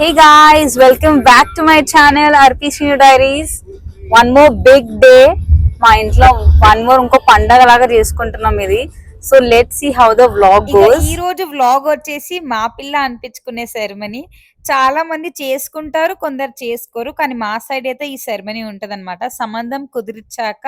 Hey guys, welcome back to my channel RPC New Diaries. One more big day. మా ఇంట్లో one more ఇంకో పండగ లాగా చేసుకుంటున్నాం ఇది. So let's see how the vlog ఇక గోస్. ఈ రోజు వ్లాగ్ వచ్చేసి మా పిల్ల అనిపించుకునే సెరమనీ. చాలా మంది చేసుకుంటారు, కొందరు చేసుకోరు. కానీ మా సైడ్ అయితే ఈ సెరమనీ ఉంటదనమాట. సంబంధం కుదిరిచ్చాక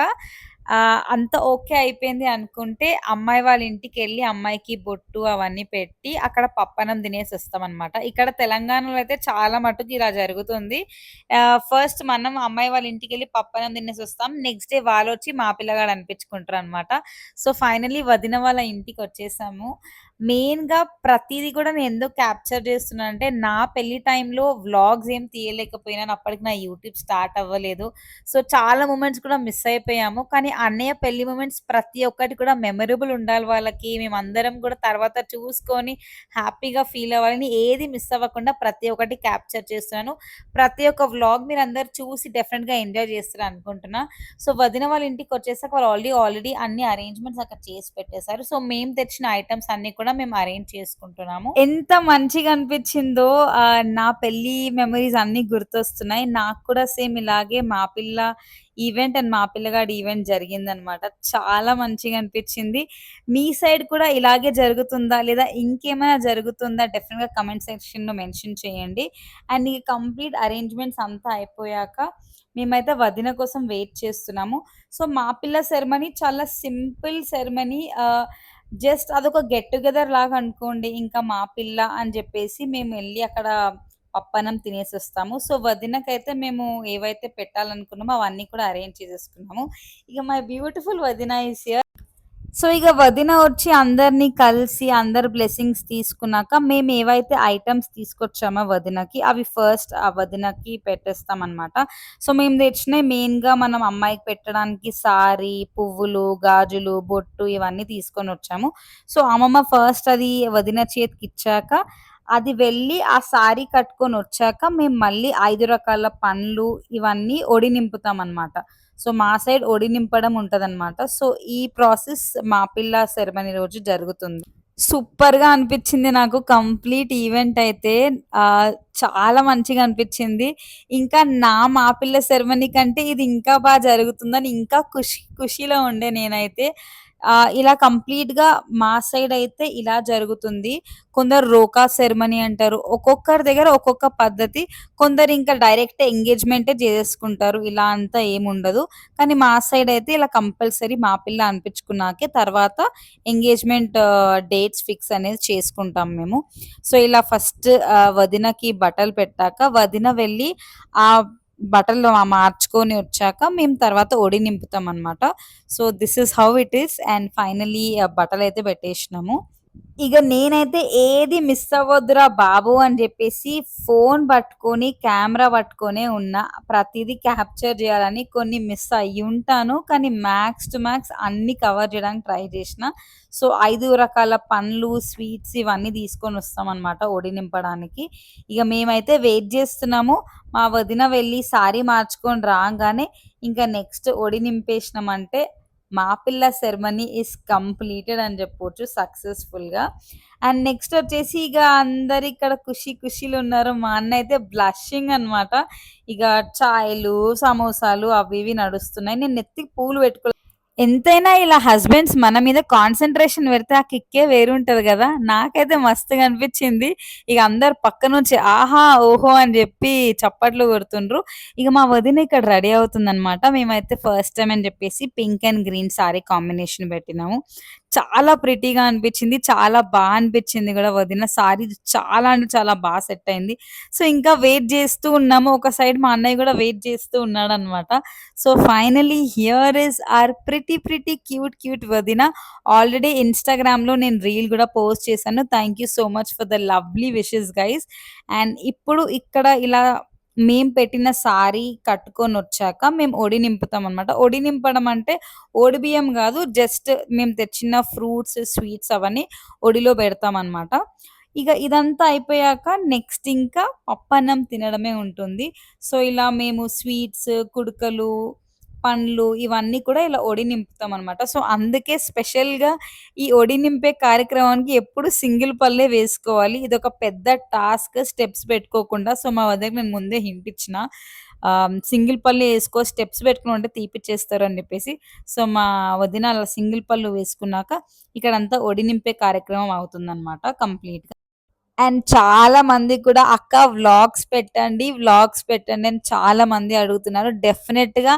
అంతా ఓకే అయిపోయింది అనుకుంటే అమ్మాయి వాళ్ళ ఇంటికెళ్ళి అమ్మాయికి బొట్టు అవన్నీ పెట్టి అక్కడ పప్పన్నం తినేసి వస్తామనమాట. ఇక్కడ తెలంగాణలో అయితే చాలా మటుకు ఇలా జరుగుతుంది. ఫస్ట్ మనం అమ్మాయి వాళ్ళ ఇంటికెళ్ళి పప్పన్నం తినేసి వస్తాం. నెక్స్ట్ డే వాళ్ళొచ్చి మా పిల్లగాడు అనిపించుకుంటారనమాట. సో, ఫైనల్లీ వదిన వాళ్ళ ఇంటికొచ్చేసాము. మెయిన్‌గా ప్రతీది కూడా నేను ఎందుకు క్యాప్చర్ చేస్తున్నా అంటే, నా పెళ్లి టైంలో వ్లాగ్స్ ఏం తీయలేకపోయినాను. అప్పటికి నా యూట్యూబ్ స్టార్ట్ అవ్వలేదు. సో, చాలా మూమెంట్స్ కూడా మిస్ అయిపోయాము. కానీ అన్నయ్య పెళ్లి మూమెంట్స్ ప్రతి ఒక్కటి కూడా మెమరబుల్ ఉండాలి వాళ్ళకి. మేమందరం కూడా తర్వాత చూసుకొని హ్యాపీగా ఫీల్ అవ్వాలని ఏది మిస్ అవ్వకుండా ప్రతి ఒక్కటి క్యాప్చర్ చేస్తున్నాను. ప్రతి ఒక్క వ్లాగ్ మీరందరూ చూసి డెఫినిట్‌గా ఎంజాయ్ చేస్తారు అనుకుంటున్నా. సో, వదిన వాళ్ళ ఇంటికొచ్చేసాక వాళ్ళు ఆల్రెడీ అన్ని అరేంజ్‌మెంట్స్ అక్కడ చేసి పెట్టేసారు. సో, మేము తెచ్చిన ఐటెమ్స్ అన్నీ కూడా మేము అరేంజ్ చేసుకుంటున్నాము. ఎంత మంచిగా అనిపించిందో నా పెళ్లి మెమోరీస్ అన్నీ గుర్తొస్తున్నాయి. నాకు కూడా సేమ్ ఇలాగే మా పిల్ల ఈవెంట్ అండ్ మా పిల్లగాడి ఈవెంట్ జరిగిందనమాట. చాలా మంచిగా అనిపించింది. మీ సైడ్ కూడా ఇలాగే జరుగుతుందా? లేదా ఇంకేమైనా జరుగుతుందా? డెఫినిట్‌గా కామెంట్ సెక్షన్‌లో మెన్షన్ చేయండి. అండ్ ఈ కంప్లీట్ అరేంజ్‌మెంట్స్ అంతా అయిపోయాక మేమైతే వదిన కోసం వెయిట్ చేస్తున్నాము. సో, మా పిల్ల సెరమనీ చాలా సింపుల్ సెరమనీ. జస్ట్ అదొక గెట్ టుగెదర్ లాగా అనుకోండి. ఇంకా మా పిల్ల అని జెప్పేసి మేమెళ్లి అక్కడ పప్పన్నం తినేసొస్తాము. సో, వదినకైతే మేము ఏవైతే పెట్టాలనుకున్నామో అవన్నీ కూడా అరేంజ్ చేసేసుకున్నాము. ఇక మై బ్యూటిఫుల్ వదిన ఈస్ హియర్. సో, ఇగ వదిన వచ్చి అందరిని కలిసి అందరి బ్లెస్సింగ్స్ తీసుకున్నాక మేమేవైతే ఐటెమ్స్ తీసుకొచ్చామో వదినకి, అవి ఫస్ట్ ఆ వదినకి పెట్టేస్తామనమాట. సో, మేము తెచ్చినయి మెయిన్‌గా మనం అమ్మాయికి పెట్టడానికి సారీ, పువ్వులు, గాజులు, బొట్టు ఇవన్నీ తీసుకొనొచ్చాము. సో, అమ్మమ్మ ఫస్ట్ అది వదిన చేతికిచ్చాక, అది వెళ్ళి ఆ సారీ కట్టుకొనొచ్చాక మేము మళ్ళీ 5 రకాల పండ్లు ఇవన్నీ ఒడి నింపుతామనమాట. సో, మా సైడ్ ఒడి నింపడం ఉంటదనమాట. సో, ఈ ప్రాసెస్ మా పిల్ల సెరమనీ రోజు జరుగుతుంది. సూపర్‌గా అనిపిచ్చింది నాకు కంప్లీట్ ఈవెంట్ అయితే. ఆహ్, చాలా మంచిగా అనిపిచ్చింది. ఇంకా మా పిల్ల సెరమనీ కంటే ఇది ఇంకా జరుగుతుందని ఇంకా ఖుషీలో ఉండే నేనైతే. ఇలా కంప్లీట్‌గా మా సైడ్ అయితే ఇలా జరుగుతుంది. కొందరు రోకా సెరమనీ అంటారు. ఒక్కొక్కరి దగ్గర ఒక్కొక్క పద్ధతి. కొందరు ఇంకా డైరెక్ట్ ఎంగేజ్‌మెంటే చేసేసుకుంటారు. ఇలా అంతా ఏముండదు. కానీ మా సైడ్ అయితే ఇలా కంపల్సరీ మా పిల్ల అనిపించుకున్నాకే తర్వాత ఎంగేజ్‌మెంట్ డేట్స్ ఫిక్స్ అనేది చేసుకుంటాం మేము. సో, ఇలా ఫస్ట్ వదినకి బట్టలు పెట్టాక వదిన వెళ్ళి ఆ బట్టలు మార్చుకొని వచ్చాక మేము తర్వాత ఒడి నింపుతామనమాట. So, this is how it is. And finally బట్టలైతే పెట్టేసినాము. ఇగ నేనైతే ఏది మిస్ అవ్వద్దురా బాబు అని జెప్పేసి ఫోను పట్టుకొని, కెమెరా పట్టుకొనే ఉన్నా. ప్రతీదీ క్యాప్చర్ జేయాలని కొన్ని మిస్ అయ్యుంటాను. కానీ మ్యాక్స్ టు మ్యాక్స్ అన్నీ కవర్ జేయడానికి ట్రై జేషిన. సో, 5 రకాల పండ్లు, స్వీట్స్ ఇవన్నీ తీసుకొనొస్తామనమాట ఒడి నింపడానికి. ఇగ మేమైతే వెయిట్ జేస్తున్నాము. మా వదిన వెళ్ళి సారీ మార్చుకొని రాంగానే ఇంక నెక్స్ట్ ఒడి నింపేసినామంటే మా పిల్ల సెరమనీ ఈస్ కంప్లీటెడ్ అని చెప్పొచ్చు సక్సెస్‌ఫుల్‌గా. అండ్ నెక్స్ట్ వచ్చేసి ఇగ అందరు ఇక్కడ ఖుషీలు ఉన్నారు. మా అన్న అయితే బ్లషింగ్ అనమాట. ఇగ చాయ్‌లు, సమోసాలు అవి ఇవి నడుస్తున్నాయి. నేను నెత్తికి పూలు పెట్టుకోలే. ఎంతైనా ఇలా హస్బెండ్స్ మన మీద కాన్సంట్రేషన్ పెడితే ఆ కిక్కే వేరుంటది గదా! నాకైతే మస్తుగా అనిపిచ్చింది. ఇగ అందరు పక్క నుంచి ఆహా! ఓహో! అని జెప్పి చప్పట్లు కొడుతుండ్రు. ఇగ మా వదిన ఇక్కడ రెడీ అవుతుందనమాట. మేమైతే ఫస్ట్ టైమ్ అని జెప్పేసి pink and green sorry combination పెట్టినాము. చాలా ప్రిటీగా అనిపిచ్చింది. చాలా అనిపిచ్చింది గూడా వదిన సారీ చాలా అంటే చాలా సెట్ అయింది. సో, ఇంకా వెయిట్ జేస్తూ ఉన్నాము. ఒక సైడ్ మా అన్నయ్య గూడా వెయిట్ జేస్తూ ఉన్నాడనమాట. So, finally here is our cute వదిన. ఆల్రెడీ ఇన్‌స్టాగ్రామ్‌లో నేను రీల్ గూడా పోస్ట్ చేశాను. Thank you so much for the lovely wishes guys. And ఇప్పుడు ఇక్కడ ఇలా మేము పెట్టిన సారీ కట్టుకొనొచ్చాక మేము ఒడి నింపుతామనమాట. ఒడి నింపడం అంటే ఓడి బియ్యం గాదు. జస్ట్ మేము తెచ్చిన ఫ్రూట్స్, స్వీట్స్ అవన్నీ ఒడిలో బెడతామనమాట. ఇగ ఇదంతా అయిపోయాక నెక్స్ట్ పప్పన్నం తినడమే ఉంటుంది. సో, ఇలా మేము స్వీట్స్, కుడకలు పండ్లు ఇవన్నీ కూడా ఇలా ఒడి నింపుతామనమాట. సో, అందుకే స్పెషల్‌గా ఈ ఒడి నింపే కార్యక్రమానికి ఎప్పుడు సింగిల్ పళ్ళే వేసుకోవాలి. ఇదొక పెద్ద టాస్క్ స్టెప్స్ పెట్టుకోకుండా. సో, మా వదినకి నేను ముందే హింట్ ఇచ్చిన. సింగిల్ పళ్ళే ఏసుకో స్టెప్స్ పెట్టుకున్నావంటే తీపిచ్చేస్తారు అని జెప్పేసి. సో, మా వదిన అలా సింగిల్ పళ్ళు వేసుకున్నాక ఇక్కడంతా ఒడి నింపే కార్యక్రమం అవుతుందనమాట కంప్లీట్‌గా. అండ్ చాలా మంది కూడా "అక్క వ్లాగ్స్ పెట్టండి" అని చాలా మంది అడుగుతున్నారు. డెఫినెట్‌గా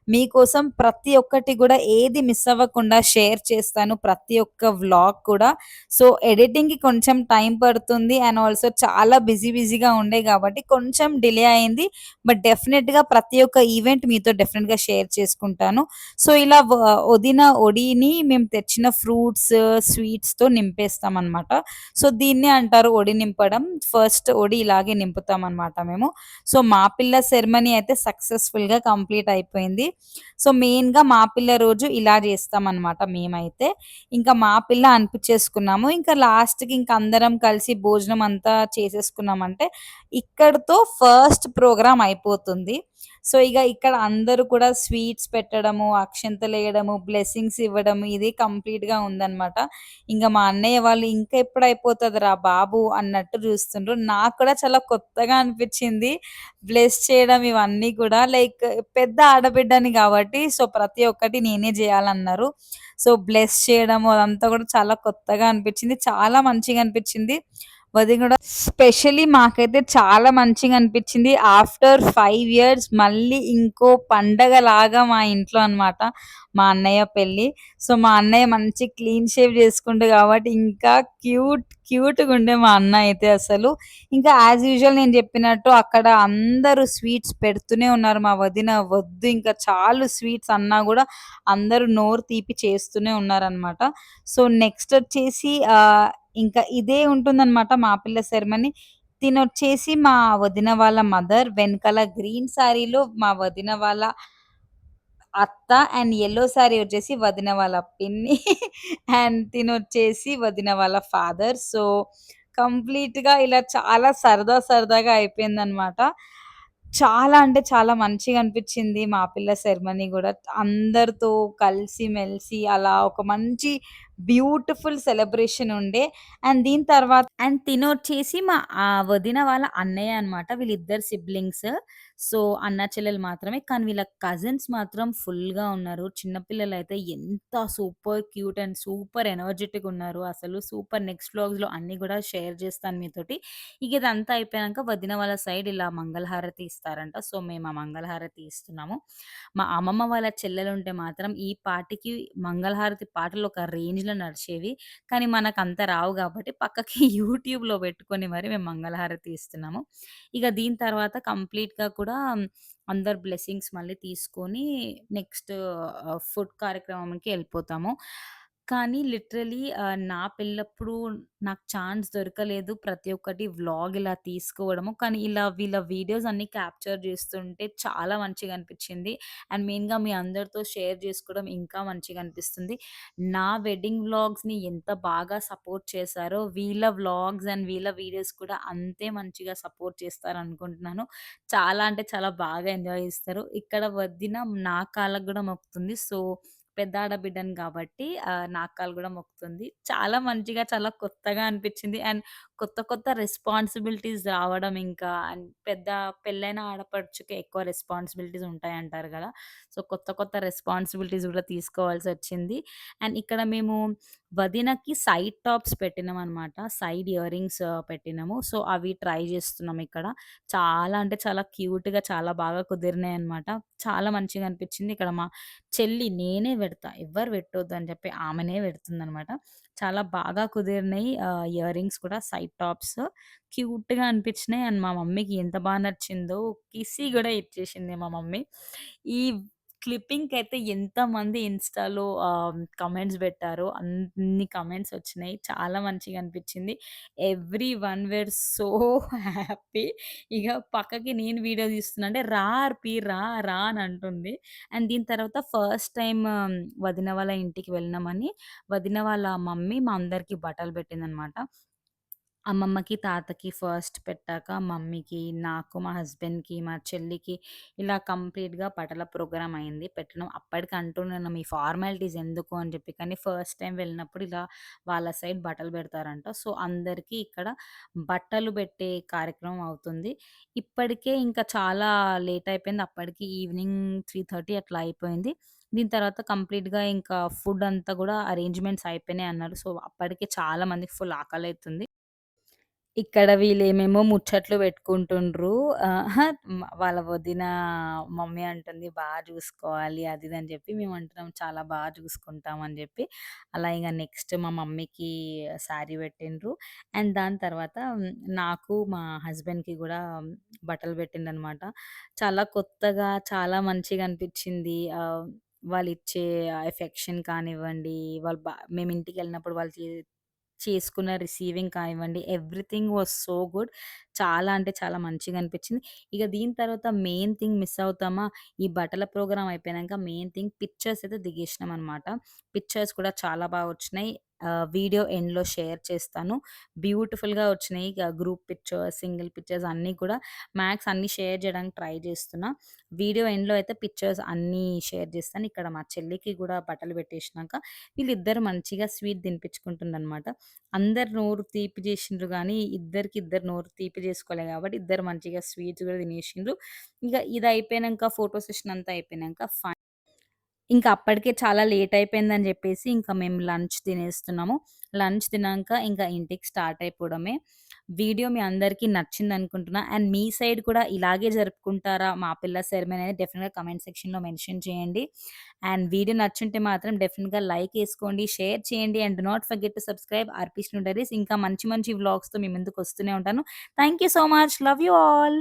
మీకోసం ప్రతి ఒక్కటి కూడా ఏది మిస్ అవ్వకుండా షేర్ చేస్తాను. ప్రతి ఒక్క వ్లాగ్ కూడా. సో, ఎడిటింగ్‌కి కొంచెం టైం పడుతుంది. అండ్ ఆల్సో చాలా బిజీగా ఉండే కాబట్టి కొంచెం డిలే అయింది. బట్ డెఫినెట్‌గా ప్రతి ఒక్క ఈవెంట్ మీతో డెఫినెట్‌గా షేర్ చేసుకుంటాను. సో, ఇలా ఒడిని మేము తెచ్చిన ఫ్రూట్స్, స్వీట్స్‌తో నింపేస్తామనమాట. సో, దీన్నే అంటారు ఒడి నింపడం. ఫస్ట్ ఒడి ఇలాగే నింపుతామనమాట మేము. సో, మాపిల్ల సెరమనీ అయితే సక్సెస్‌ఫుల్‌గా కంప్లీట్ అయిపోయింది. సో, మెయిన్‌గా మాపిల్ల రోజు ఇలా చేస్తామనమాట మేమైతే. ఇంకా మాపిల్ల అనిపిచ్చేసుకున్నాము. ఇంకా లాస్ట్‌కి ఇంక అందరం కలిసి భోజనం అంతా చేసేసుకున్నామంటే, ఇక్కడితో ఫస్ట్ ప్రోగ్రామ్ అయిపోతుంది. సో, ఇగ ఇక్కడ అందరూ కూడా స్వీట్స్ పెట్టడము, అక్షింతలేయడము, బ్లెస్సింగ్స్ ఇవ్వడము ఇది కంప్లీట్‌గా ఉందనమాట. ఇంగ మా అన్నయ్య వాళ్ళు "ఇంకా ఎప్పుడైపోతదిరా బాబు" అన్నట్టు చూస్తుండ్రు. నాకు కూడా చాలా కొత్తగా అనిపిచ్చింది. బ్లెస్ చేయడం ఇవన్నీ కూడా. లైక్ పెద్ద ఆడబిడ్డని కాబట్టి సో, ప్రతి ఒక్కటి నేనే జేయాలన్నారు. సో, బ్లెస్ చేయడము అదంతా కూడా చాలా కొత్తగా అనిపిచ్చింది. చాలా మంచిగా అనిపిచ్చింది. వదిన గూడా స్పెషల్లీ మాకైతే చాలా మంచిగా అనిపిచ్చింది. ఆఫ్టర్ 5 ఇయర్స్ మళ్ళీ ఇంకో పండగలాగా మా ఇంట్లో అన్నమాట. మా అన్నయ్య పెళ్లి. సో, మా అన్నయ్య మంచి క్లీన్ షేవ్ చేసుకుండు కాబట్టి ఇంకా క్యూట్‌గుండే మా అన్న అయితే అసలు. ఇంకా యాజ్ యూజువల్ నేను చెప్పినట్టు అక్కడ అందరూ స్వీట్స్ పెడుతూనే ఉన్నారు. మా వదిన వద్దు ఇంకా చాలు స్వీట్స్ అన్నా గూడా అందరూ నోరు తీపి చేస్తూనే ఉన్నారనమాట. సో, నెక్స్ట్ వచ్చేసి ఇంకా ఇదే ఉంటుందనమాట మా పిల్ల సెరమనీ. తినొచ్చేసి మా వదిన వాళ్ళ మదర్ వెనకాల గ్రీన్ శారీలో మా వదిన వాళ్ళ అత్త అండ్ యెల్లో శారీ వచ్చేసి వదిన వాళ్ళ పిన్ని అండ్ తినొచ్చేసి వదిన వాళ్ళ ఫాదర్. సో, కంప్లీట్‌గా ఇలా చాలా సరదాగా అయిపోయిందనమాట. చాలా అంటే చాలా మంచిగా అనిపిచ్చింది మా పిల్ల సెరమనీ గూడా. అందరితో కలిసి మెలిసి అలా ఒక మంచి బ్యూటిఫుల్ సెలబ్రేషన్ ఉండే. అండ్ దీని తర్వాత అండ్ తినొచ్చేసి మా వదిన వాళ్ళ అన్నయ్య అనమాట. వీళ్ళిద్దరు సిబ్లింగ్స్. సో, అన్నా చెల్లెలు మాత్రమే. కానీ వీళ్ళ కజిన్స్ మాత్రం ఫుల్‌గా ఉన్నారు. చిన్న పిల్లలైతే ఎంత సూపర్ క్యూట్ అండ్ సూపర్ ఎనర్జిటిక్‌గా ఉన్నారు. అసలు సూపర్ నెక్స్ట్ వ్లాగ్స్‌లో అన్నీ గూడా షేర్ చేస్తాను మీతోటి. ఇక ఇదంతా అయిపోయాక వదిన వాళ్ళ సైడ్ ఇలా మంగళహారతి ఇస్తారంట. సో, మేము ఆ మంగళహారతి ఇస్తున్నాము. మా అమ్మమ్మ వాళ్ళ చెల్లెలుంటే మాత్రం ఈ పాటకి మంగళహారతి పాటలు ఒక రేంజ్‌లో నడిచేవి. కానీ మనకంత రావు గాబట్టి పక్కకి యూట్యూబ్‌లో పెట్టుకొని మరి మేము మంగళహారతి ఇస్తున్నాము. ఇక దీని తర్వాత కంప్లీట్‌గా కూడా అందరు బ్లెస్సింగ్స్ మళ్ళీ తీసుకొని నెక్స్ట్ ఫుడ్ కార్యక్రమంకి ఎళ్ళిపోతాము. కానీ లిటరల్లీ నా పెళ్ళప్పుడు నాకు ఛాన్స్ దొరకలేదు. ప్రతి ఒక్కటి వ్లాగ్ ఇలా తీసుకోవడము. కానీ ఇలా వీళ్ళ వీడియోస్ అన్నీ క్యాప్చర్ చేస్తుంటే చాలా మంచిగా అనిపిచ్చింది. అండ్ మెయిన్‌గా మీ అందరితో షేర్ చేసుకోవడం ఇంకా మంచిగా అనిపిస్తుంది. నా వెడ్డింగ్ వ్లాగ్స్‌ని ఎంత బాగా సపోర్ట్ చేశారో, వీళ్ళ వ్లాగ్స్ అండ్ వీళ్ళ వీడియోస్ కూడా అంతే మంచిగా సపోర్ట్ చేస్తారనుకుంటున్నాను. చాలా అంటే చాలా బాగా ఎంజాయ్ చేస్తారు. ఇక్కడ వదిన నా కాళ్ళకి గూడా మొక్కుతుంది. సో, పెద్ద ఆడబిడ్డని గాబట్టి నా కాళ్ళు గూడా మొక్కుతుంది. చాలా మంచిగా, చాలా కొత్తగా అనిపిచ్చింది. అండ్ కొత్త రెస్పాన్సిబిలిటీస్ రావడం ఇంకా అండ్ పెళ్ళైన ఆడపడుచుకి ఎక్కువ రెస్పాన్సిబిలిటీస్ ఉంటాయంటారు గదా! సో, కొత్త రెస్పాన్సిబిలిటీస్ గూడా తీసుకోవాల్సొచ్చింది. అండ్ ఇక్కడ మేము వదినకి సైడ్ టాప్స్ పెట్టినామనమాట. సైడ్ ఇయర్ రింగ్స్ పెట్టినాము. సో, అవి ట్రై జేస్తున్నాం ఇక్కడ. చాలా అంటే చాలా క్యూట్‌గా చాలా బాగా కుదిరినాయనమాట. చాలా మంచిగా అనిపిచ్చింది. ఇక్కడ మా చెల్లి నేనే పెడతా. ఎవ్వరు పెట్టొద్దు అని చెప్పి ఆమెనే పెడుతుందనమాట. చాలా బాగా కుదిరినాయి ఇయర్ రింగ్స్ కూడా సైడ్ టాప్స్. క్యూట్‌గా అనిపించినాయి. అండ్ మా మమ్మీకి ఎంత నచ్చిందో కిసి గూడా ఇచ్చేసింది మా మమ్మీ. ఈ క్లిప్పింగ్‌కయితే ఎంతమంది ఇన్‌స్టాలో కామెంట్స్ పెట్టారో అన్ని కామెంట్స్ వచ్చినాయి. చాలా మంచిగా అనిపించింది. Everyone were so happy. ఇగ పక్కకి నేను వీడియో తీస్తున్నా అంటే, "రా అర్పి రా, రా" అని అంటుంది. అండ్ దీని తర్వాత ఫస్ట్ టైమ్ వదిన వాళ్ళ ఇంటికి వెళ్ళినామని వదిన వాళ్ళ మమ్మీ మా అందరికి బట్టలు పెట్టిందనమాట. అమ్మమ్మకి, తాతకి ఫస్ట్ పెట్టాక మమ్మీకి, నాకు, మా హస్బెండ్‌కి, మా చెల్లికి ఇలా కంప్లీట్‌గా బట్టల ప్రోగ్రామ్ అయింది పెట్టడం. అప్పటికి అంటున్నాను ఈ ఫార్మాలిటీస్ ఎందుకు అని చెప్పి. కానీ ఫస్ట్ టైమ్ వెళ్ళినప్పుడు ఇలా వాళ్ళ సైడ్ బట్టలు పెడతారంట. సో, అందరికీ ఇక్కడ బట్టలు పెట్టే కార్యక్రమం అవుతుంది. ఇప్పటికే ఇంకా చాలా లేట్ అయిపోయింది. అప్పటికి ఈవినింగ్ 3:30 అట్లా అయిపోయింది. దీని తర్వాత కంప్లీట్‌గా ఇంకా ఫుడ్ అంతా గూడా అరేంజ్‌మెంట్స్ అయిపోయినాయి అన్నారు. సో, అప్పటికే చాలా మందికి ఫుల్ ఆకలైతుంది. ఇక్కడ వీళ్ళేమేమో ముచ్చట్లు పెట్టుకుంటుండ్రు. అహా! వాళ్ళ వదిన మమ్మీ అంటుంది జూసుకోవాలి అది ఇది అని జెప్పి. మేమంటున్నాం చాలా జూసుకుంటాం అని జెప్పి. అలా ఇంగ నెక్స్ట్ మా మమ్మీకి శారీ పెట్టిండ్రు. అండ్ దాని తర్వాత నాకు, మా హస్బెండ్‌కి గూడా బట్టలు పెట్టిండనమాట. చాలా కొత్తగా, చాలా మంచిగా అనిపిచ్చింది. వాళ్ళిచ్చే ఎఫెక్షన్ కానివ్వండి, వాళ్ళు మేమింటికెళ్ళినప్పుడు వాళ్ళు చేసుకున్న రిసీవింగ్ కానివ్వండి, ఎవ్రీథింగ్ వాస్ సో గుడ్. చాలా అంటే చాలా మంచిగా అనిపించింది. ఇక దీని తర్వాత మెయిన్ థింగ్ మిస్ అవుతామా, ఈ బట్టల ప్రోగ్రామ్ అయిపోయినంక మెయిన్ థింగ్ పిక్చర్స్ అయితే దిగేసినామనమాట. పిక్చర్స్ కూడా చాలా వచ్చినాయి. వీడియో ఎండ్‌లో షేర్ చేస్తాను. బ్యూటిఫుల్‌గా వచ్చినాయి. ఇక గ్రూప్ పిక్చర్స్, సింగిల్ పిక్చర్స్ అన్నీ కూడా మ్యాక్స్ అన్నీ షేర్ చేయడానికి ట్రై చేస్తున్నా. వీడియో ఎండ్‌లో అయితే పిక్చర్స్ అన్నీ షేర్ చేస్తాను. ఇక్కడ మా చెల్లికి కూడా బట్టలు పెట్టేసినాక వీళ్ళిద్దరు మంచిగా స్వీట్ తినిపించుకుంటుందనమాట. అందరు నోరు తీపి జేషిండ్రు గానీ, ఇద్దరికిద్దరు నోరు తీపి జేసుకోలే గాబట్టి, ఇద్దరు మంచిగా స్వీట్స్ గూడా తినేషిండ్రు. ఇగ ఇదయిపోయినంక ఫోటో సెషన్ అంతా అయిపోయినంక ఇంకా అప్పటికే చాలా లేట్ అయిపోయిందని జెప్పేసి, ఇంకా మేము లంచ్ తినేస్తున్నాము. లంచ్ తిన్నాంక ఇంకా ఇంటికి స్టార్ట్ అయిపోవడమే. వీడియో మీ అందరికీ నచ్చిందనుకుంటున్నా. అండ్ మీ సైడ్ కూడా ఇలాగే జరుపుకుంటారా? మా పిల్ల సెరమనీ అనేది డెఫినిట్‌గా కామెంట్ సెక్షన్‌లో మెన్షన్ చేయండి. అండ్ వీడియో నచ్చుంటే మాత్రం డెఫినిట్‌గా లైక్ ఏసుకోండి, షేర్ చేయండి. And do not forget to subscribe RP student diaries. ఇంకా మంచి మంచి వ్లాగ్స్‌తో మీ ముందుకొస్తూనే ఉంటాను. Thank you so much. Love you all.